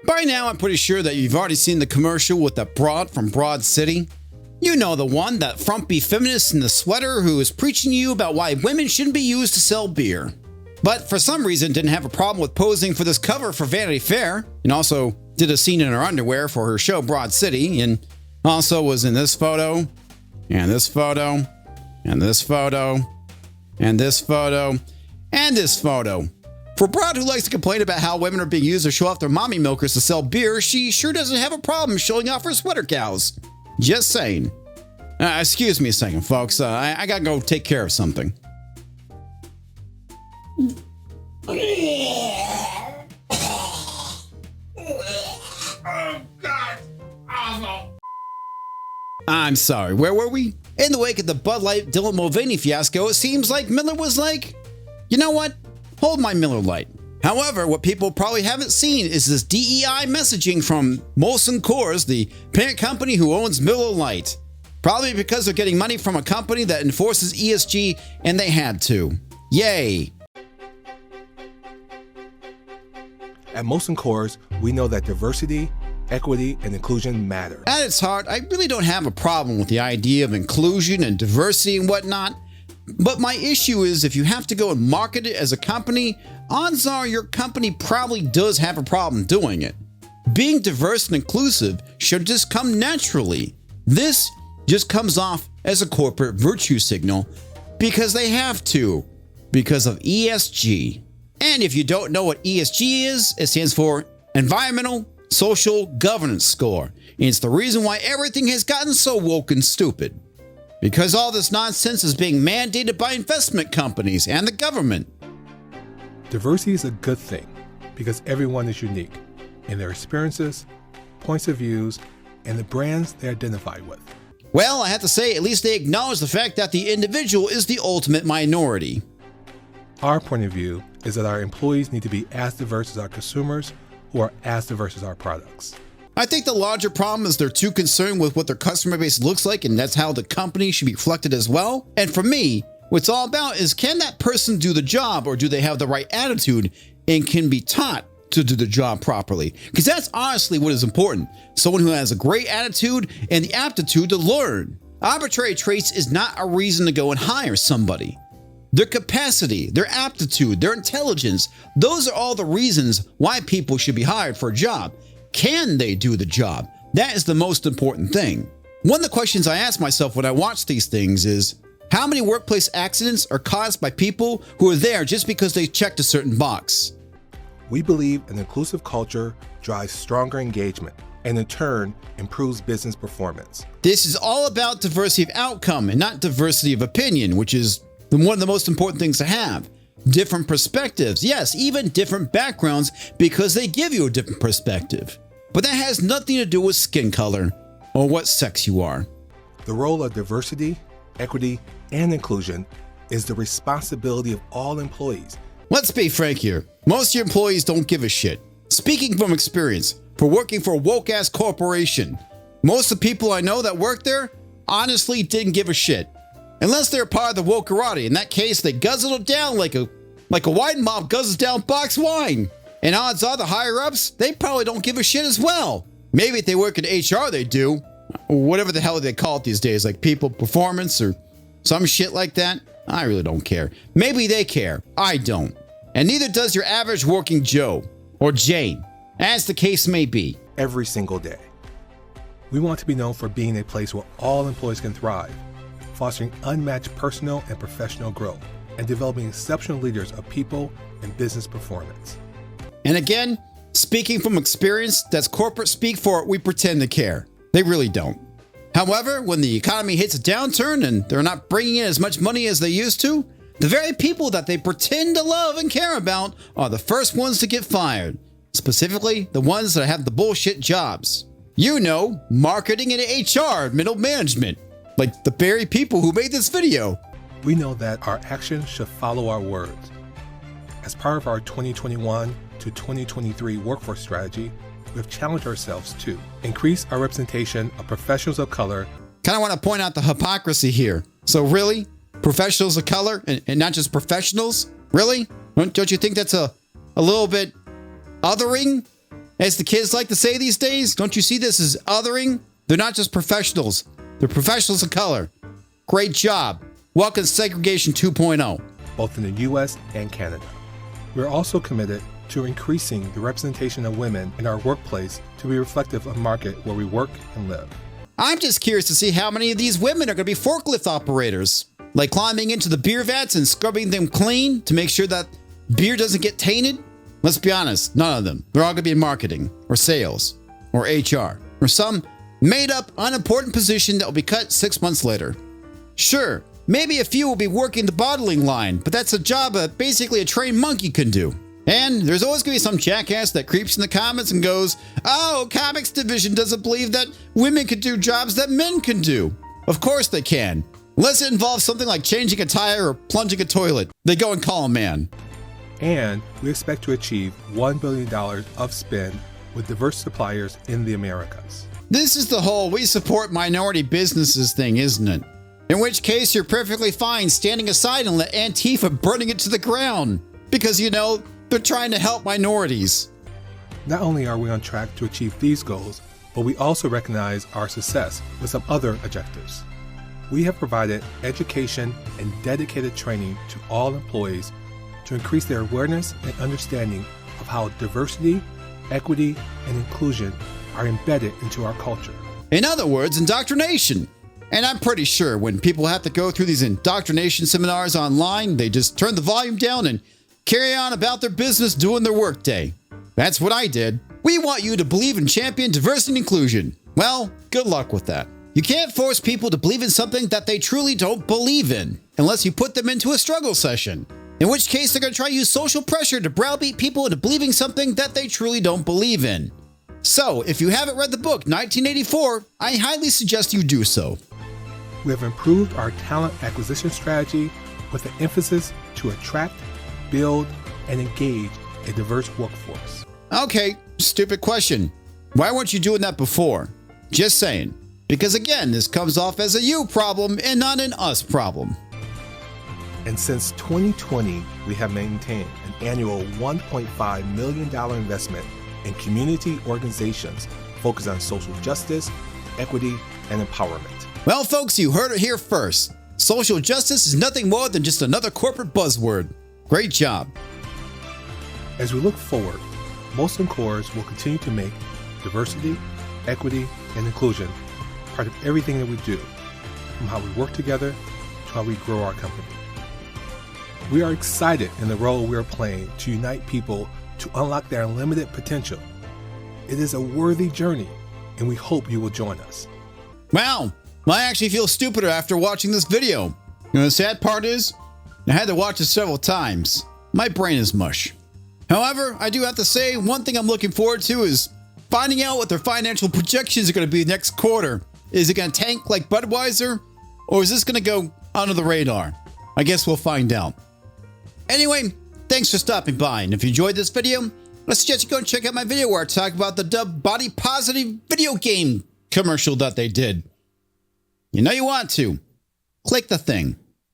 By now, I'm pretty sure that you've already seen the commercial with that broad from Broad City. You know the one, that frumpy feminist in the sweater who is preaching to you about why women shouldn't be used to sell beer. But for some reason didn't have a problem with posing for this cover for Vanity Fair, and also did a scene in her underwear for her show Broad City, and also was in this photo, and this photo, and this photo, and this photo, and this photo. For Broad, who likes to complain about how women are being used to show off their mommy milkers to sell beer, she sure doesn't have a problem showing off her sweater cows. Just saying. Excuse me a second, folks. I gotta go take care of something. Oh, God. Awful. I'm sorry, where were we? In the wake of the Bud Light Dylan Mulvaney fiasco, it seems like Miller was like, you know what? Hold my Miller Lite. However, what people probably haven't seen is this DEI messaging from Molson Coors, the parent company who owns Miller Lite. Probably because they're getting money from a company that enforces ESG and they had to. Yay! At Molson Coors, we know that diversity, equity, and inclusion matter. At its heart, I really don't have a problem with the idea of inclusion and diversity and whatnot. But my issue is if you have to go and market it as a company, odds are your company probably does have a problem doing it. Being diverse and inclusive should just come naturally. This just comes off as a corporate virtue signal because they have to, because of ESG. And if you don't know what ESG is, it stands for Environmental Social Governance Score. And it's the reason why everything has gotten so woke and stupid. Because all this nonsense is being mandated by investment companies and the government. Diversity is a good thing because everyone is unique in their experiences, points of views, and the brands they identify with. Well, I have to say, at least they acknowledge the fact that the individual is the ultimate minority. Our point of view is that our employees need to be as diverse as our consumers, who are as diverse as our products. I think the larger problem is they're too concerned with what their customer base looks like, and that's how the company should be reflected as well. And for me, what it's all about is, can that person do the job, or do they have the right attitude and can be taught to do the job properly? Because that's honestly what is important. Someone who has a great attitude and the aptitude to learn. Arbitrary traits is not a reason to go and hire somebody. Their capacity, their aptitude, their intelligence, those are all the reasons why people should be hired for a job. Can they do the job? That is the most important thing. One of the questions I ask myself when I watch these things is, how many workplace accidents are caused by people who are there just because they checked a certain box? We believe an inclusive culture drives stronger engagement and in turn improves business performance. This is all about diversity of outcome and not diversity of opinion, which is one of the most important things to have. Different perspectives, yes, even different backgrounds, because they give you a different perspective. But that has nothing to do with skin color or what sex you are. The role of diversity, equity, and inclusion is the responsibility of all employees. Let's be frank here. Most of your employees don't give a shit. Speaking from experience, for working for a woke-ass corporation, most of the people I know that work there honestly didn't give a shit. Unless they're part of the wokerati. In that case, they guzzle it down like a wine mob guzzles down box wine. And odds are the higher-ups, they probably don't give a shit as well. Maybe if they work in HR, they do. Whatever the hell they call it these days, like people performance or some shit like that. I really don't care. Maybe they care. I don't. And neither does your average working Joe or Jane, as the case may be. Every single day. We want to be known for being a place where all employees can thrive, fostering unmatched personal and professional growth, and developing exceptional leaders of people and business performance. And again, speaking from experience, that's corporate speak for we pretend to care. They really don't. However, when the economy hits a downturn and they're not bringing in as much money as they used to, the very people that they pretend to love and care about are the first ones to get fired. Specifically, the ones that have the bullshit jobs. You know, marketing and HR, middle management. Like the very people who made this video. We know that our actions should follow our words. As part of our 2021 to 2023 workforce strategy, we have challenged ourselves to increase our representation of professionals of color. Kind of want to point out the hypocrisy here. So really? Professionals of color and not just professionals? Really? Don't you think that's a little bit othering? As the kids like to say these days, don't you see this as othering? They're not just professionals. They're professionals of color. Great job. Welcome to Segregation 2.0. Both in the US and Canada. We're also committed to increasing the representation of women in our workplace to be reflective of the market where we work and live. I'm just curious to see how many of these women are going to be forklift operators. Like climbing into the beer vats and scrubbing them clean to make sure that beer doesn't get tainted. Let's be honest, none of them. They're all going to be in marketing or sales or HR or some made up unimportant position that will be cut 6 months later. Sure, maybe a few will be working the bottling line, but that's a job basically a trained monkey can do. And there's always going to be some jackass that creeps in the comments and goes, oh, comics division doesn't believe that women can do jobs that men can do. Of course they can. Unless it involves something like changing a tire or plunging a toilet. They go and call a man. And we expect to achieve $1 billion of spend with diverse suppliers in the Americas. This is the whole we support minority businesses thing, isn't it? In which case you're perfectly fine standing aside and let Antifa burning it to the ground. Because, you know, they're trying to help minorities. Not only are we on track to achieve these goals, but we also recognize our success with some other objectives. We have provided education and dedicated training to all employees to increase their awareness and understanding of how diversity, equity, and inclusion are embedded into our culture. In other words, indoctrination. And I'm pretty sure when people have to go through these indoctrination seminars online, they just turn the volume down and carry on about their business doing their workday. That's what I did. We want you to believe and champion diversity and inclusion. Well, good luck with that. You can't force people to believe in something that they truly don't believe in, unless you put them into a struggle session. In which case, they're going to try to use social pressure to browbeat people into believing something that they truly don't believe in. So, if you haven't read the book 1984, I highly suggest you do so. We have improved our talent acquisition strategy with an emphasis to attract, build, and engage a diverse workforce. Okay, stupid question. Why weren't you doing that before? Just saying. Because again, this comes off as a you problem and not an us problem. And since 2020, we have maintained an annual $1.5 million investment in community organizations focused on social justice, equity, and empowerment. Well, folks, you heard it here first. Social justice is nothing more than just another corporate buzzword. Great job. As we look forward, Molson Coors will continue to make diversity, equity, and inclusion part of everything that we do, from how we work together to how we grow our company. We are excited in the role we are playing to unite people to unlock their unlimited potential. It is a worthy journey, and we hope you will join us. Wow, I actually feel stupider after watching this video. You know the sad part is, I had to watch it several times. My brain is mush. However, I do have to say, one thing I'm looking forward to is finding out what their financial projections are going to be next quarter. Is it going to tank like Budweiser? Or is this going to go under the radar? I guess we'll find out. Anyway, thanks for stopping by. And if you enjoyed this video, I suggest you go and check out my video where I talk about the dubbed body positive video game commercial that they did. You know you want to. Click the thing.